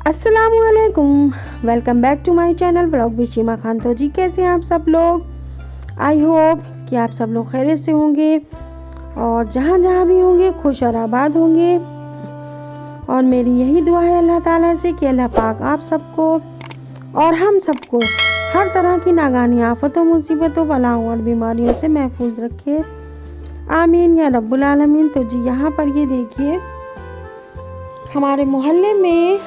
अस्सलामुअलैकुम, welcome back to my channel vlog with Sheema Khan. तो जी कैसे हैं आप सब लोग? आई होप कि आप सब लोग खैरियत से होंगे और जहाँ जहाँ भी होंगे खुश और आबाद होंगे। और मेरी यही दुआ है अल्लाह ताला से कि अल्लाह पाक आप सबको और हम सबको हर तरह की नागानी आफतों, मुसीबतों, बलाओं और बीमारियों से महफूज रखे। आमीन या रब्बुल आलमीन। तो जी यहाँ पर ये देखिए, हमारे मोहल्ले में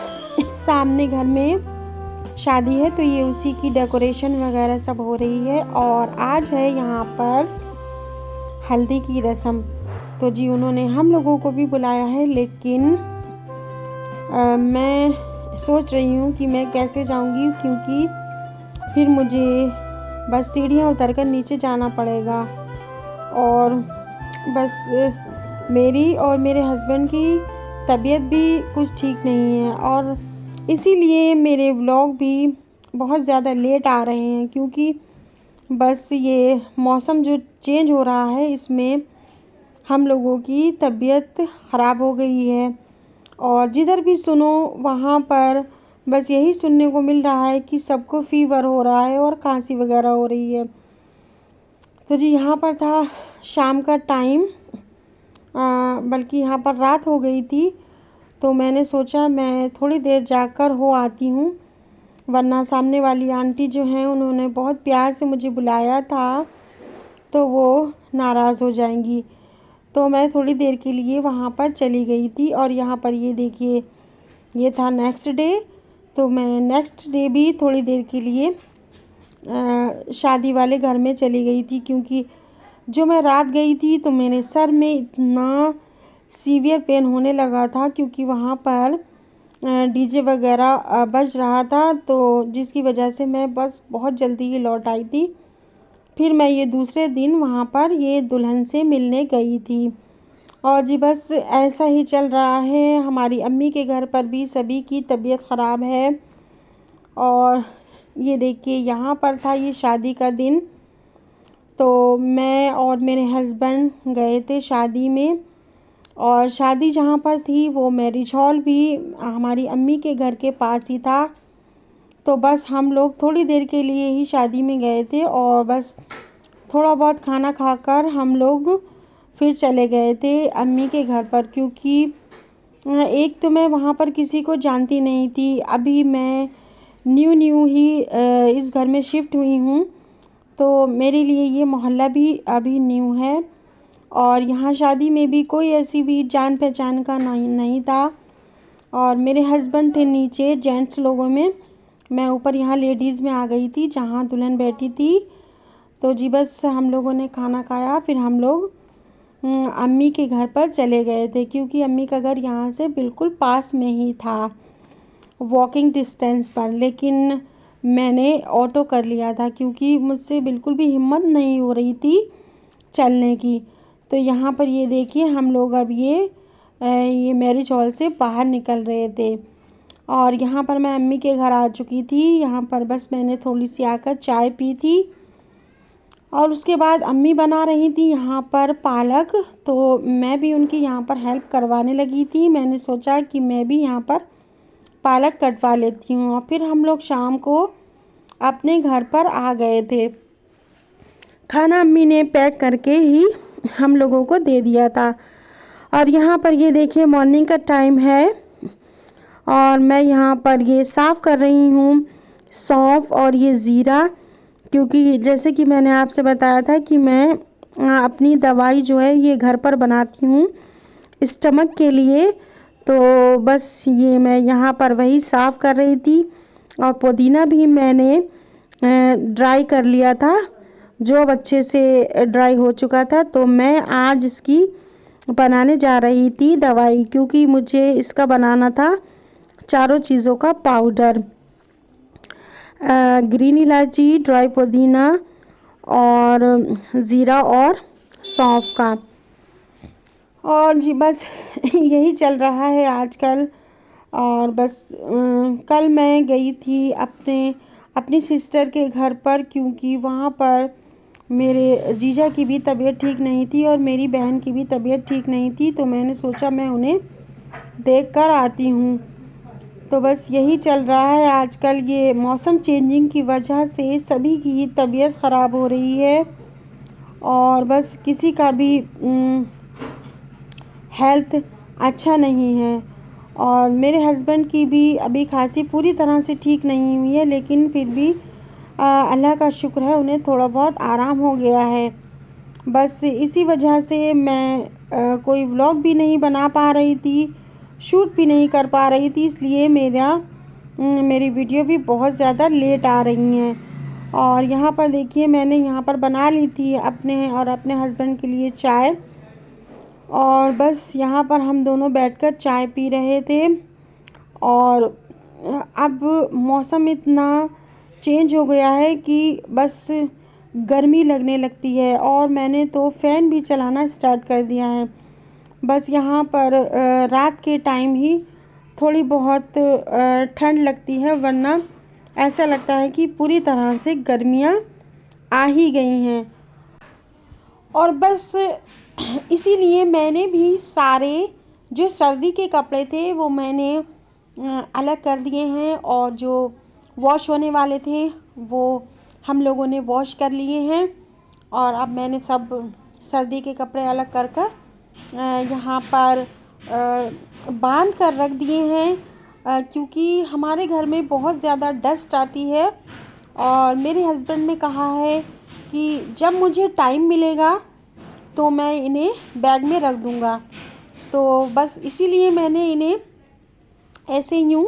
सामने घर में शादी है, तो ये उसी की डेकोरेशन वगैरह सब हो रही है। और आज है यहाँ पर हल्दी की रस्म। तो जी उन्होंने हम लोगों को भी बुलाया है, लेकिन मैं सोच रही हूँ कि मैं कैसे जाऊँगी, क्योंकि फिर मुझे बस सीढ़ियाँ उतर कर नीचे जाना पड़ेगा। और बस मेरी और मेरे हस्बैंड की तबीयत भी कुछ ठीक नहीं है, और इसीलिए मेरे व्लॉग भी बहुत ज़्यादा लेट आ रहे हैं, क्योंकि बस ये मौसम जो चेंज हो रहा है इसमें हम लोगों की तबीयत ख़राब हो गई है। और जिधर भी सुनो वहाँ पर बस यही सुनने को मिल रहा है कि सबको फ़ीवर हो रहा है और खांसी वगैरह हो रही है। तो जी यहाँ पर था शाम का टाइम, बल्कि यहाँ पर रात हो गई थी, तो मैंने सोचा मैं थोड़ी देर जाकर हो आती हूँ, वरना सामने वाली आंटी जो हैं उन्होंने बहुत प्यार से मुझे बुलाया था, तो वो नाराज़ हो जाएंगी। तो मैं थोड़ी देर के लिए वहाँ पर चली गई थी। और यहाँ पर ये देखिए, ये था नेक्स्ट डे। तो मैं नेक्स्ट डे भी थोड़ी देर के लिए शादी वाले घर में चली गई थी, क्योंकि जो मैं रात गई थी तो मेरे सर में इतना सीवियर पेन होने लगा था, क्योंकि वहाँ पर डीजे वगैरह बज रहा था, तो जिसकी वजह से मैं बस बहुत जल्दी ही लौट आई थी। फिर मैं ये दूसरे दिन वहाँ पर ये दुल्हन से मिलने गई थी। और जी बस ऐसा ही चल रहा है। हमारी अम्मी के घर पर भी सभी की तबीयत ख़राब है। और ये देखिए, यहाँ पर था ये शादी का दिन, तो मैं और मेरे हस्बैंड गए थे शादी में। और शादी जहाँ पर थी वो मैरिज हॉल भी हमारी अम्मी के घर के पास ही था। तो बस हम लोग थोड़ी देर के लिए ही शादी में गए थे, और बस थोड़ा बहुत खाना खाकर हम लोग फिर चले गए थे अम्मी के घर पर। क्योंकि एक तो मैं वहाँ पर किसी को जानती नहीं थी, अभी मैं न्यू ही इस घर में शिफ्ट हुई हूँ, तो मेरे लिए ये मोहल्ला भी अभी न्यू है। और यहाँ शादी में भी कोई ऐसी भी जान पहचान का नहीं था। और मेरे हस्बैंड थे नीचे जेंट्स लोगों में, मैं ऊपर यहाँ लेडीज़ में आ गई थी जहाँ दुल्हन बैठी थी। तो जी बस हम लोगों ने खाना खाया, फिर हम लोग अम्मी के घर पर चले गए थे, क्योंकि अम्मी का घर यहाँ से बिल्कुल पास में ही था, वॉकिंग डिस्टेंस पर। लेकिन मैंने ऑटो कर लिया था, क्योंकि मुझसे बिल्कुल भी हिम्मत नहीं हो रही थी चलने की। तो यहाँ पर ये देखिए, हम लोग अब ये मैरिज हॉल से बाहर निकल रहे थे। और यहाँ पर मैं अम्मी के घर आ चुकी थी। यहाँ पर बस मैंने थोड़ी सी आकर चाय पी थी, और उसके बाद अम्मी बना रही थी यहाँ पर पालक, तो मैं भी उनकी यहाँ पर हेल्प करवाने लगी थी। मैंने सोचा कि मैं भी यहाँ पर पालक कटवा लेती हूँ। और फिर हम लोग शाम को अपने घर पर आ गए थे। खाना अम्मी ने पैक करके ही हम लोगों को दे दिया था। और यहाँ पर ये देखिए, मॉर्निंग का टाइम है, और मैं यहाँ पर ये साफ़ कर रही हूँ सौंफ और ये ज़ीरा, क्योंकि जैसे कि मैंने आपसे बताया था कि मैं अपनी दवाई जो है ये घर पर बनाती हूँ स्टमक के लिए। तो बस ये मैं यहाँ पर वही साफ़ कर रही थी। और पुदीना भी मैंने ड्राई कर लिया था, जो अब अच्छे से ड्राई हो चुका था। तो मैं आज इसकी बनाने जा रही थी दवाई, क्योंकि मुझे इसका बनाना था चारों चीज़ों का पाउडर, ग्रीन इलायची, ड्राई पुदीना और ज़ीरा और सौंफ का। और जी बस यही चल रहा है आजकल। और बस कल मैं गई थी अपनी सिस्टर के घर पर, क्योंकि वहाँ पर मेरे जीजा की भी तबीयत ठीक नहीं थी और मेरी बहन की भी तबीयत ठीक नहीं थी। तो मैंने सोचा मैं उन्हें देख कर आती हूँ। तो बस यही चल रहा है आजकल। ये मौसम चेंजिंग की वजह से सभी की तबीयत ख़राब हो रही है और बस किसी का भी हेल्थ अच्छा नहीं है। और मेरे हस्बैंड की भी अभी खांसी पूरी तरह से ठीक नहीं हुई है, लेकिन फिर भी अल्लाह का शुक्र है उन्हें थोड़ा बहुत आराम हो गया है। बस इसी वजह से मैं कोई व्लॉग भी नहीं बना पा रही थी, शूट भी नहीं कर पा रही थी, इसलिए मेरी वीडियो भी बहुत ज़्यादा लेट आ रही हैं। और यहाँ पर देखिए मैंने यहाँ पर बना ली थी अपने और अपने हस्बैंड के लिए चाय, और बस यहाँ पर हम दोनों बैठकर चाय पी रहे थे। और अब मौसम इतना चेंज हो गया है कि बस गर्मी लगने लगती है, और मैंने तो फ़ैन भी चलाना स्टार्ट कर दिया है। बस यहाँ पर रात के टाइम ही थोड़ी बहुत ठंड लगती है, वरना ऐसा लगता है कि पूरी तरह से गर्मियाँ आ ही गई हैं। और बस इसीलिए मैंने भी सारे जो सर्दी के कपड़े थे वो मैंने अलग कर दिए हैं, और जो वॉश होने वाले थे वो हम लोगों ने वॉश कर लिए हैं। और अब मैंने सब सर्दी के कपड़े अलग कर कर यहाँ पर बांध कर रख दिए हैं, क्योंकि हमारे घर में बहुत ज़्यादा डस्ट आती है। और मेरे हस्बैंड ने कहा है कि जब मुझे टाइम मिलेगा तो मैं इन्हें बैग में रख दूँगा। तो बस इसीलिए मैंने इन्हें ऐसे यूँ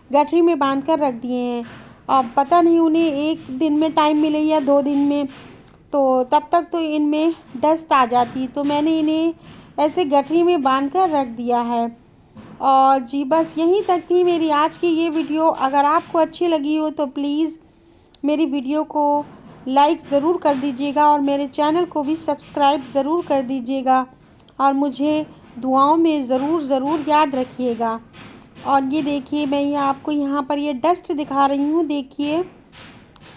गठरी में बांध कर रख दिए हैं। अब पता नहीं उन्हें एक दिन में टाइम मिले या 2 दिन में, तो तब तक तो इनमें डस्ट आ जाती, तो मैंने इन्हें ऐसे गठरी में बांध कर रख दिया है। और जी बस यहीं तक थी मेरी आज की ये वीडियो। अगर आपको अच्छी लगी हो तो प्लीज़ मेरी वीडियो को लाइक ज़रूर कर दीजिएगा, और मेरे चैनल को भी सब्सक्राइब ज़रूर कर दीजिएगा, और मुझे दुआओं में ज़रूर याद रखिएगा। और ये देखिए मैं ये आपको यहाँ पर ये डस्ट दिखा रही हूँ। देखिए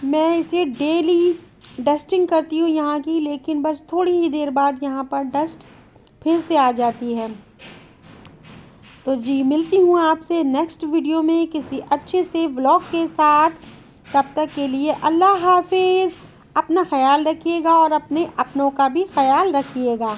मैं इसे डेली डस्टिंग करती हूँ यहाँ की, लेकिन बस थोड़ी ही देर बाद यहाँ पर डस्ट फिर से आ जाती है। तो जी मिलती हूँ आपसे नेक्स्ट वीडियो में किसी अच्छे से व्लॉग के साथ। तब तक के लिए अल्लाह हाफिज़। अपना ख्याल रखिएगा और अपने अपनों का भी ख्याल रखिएगा।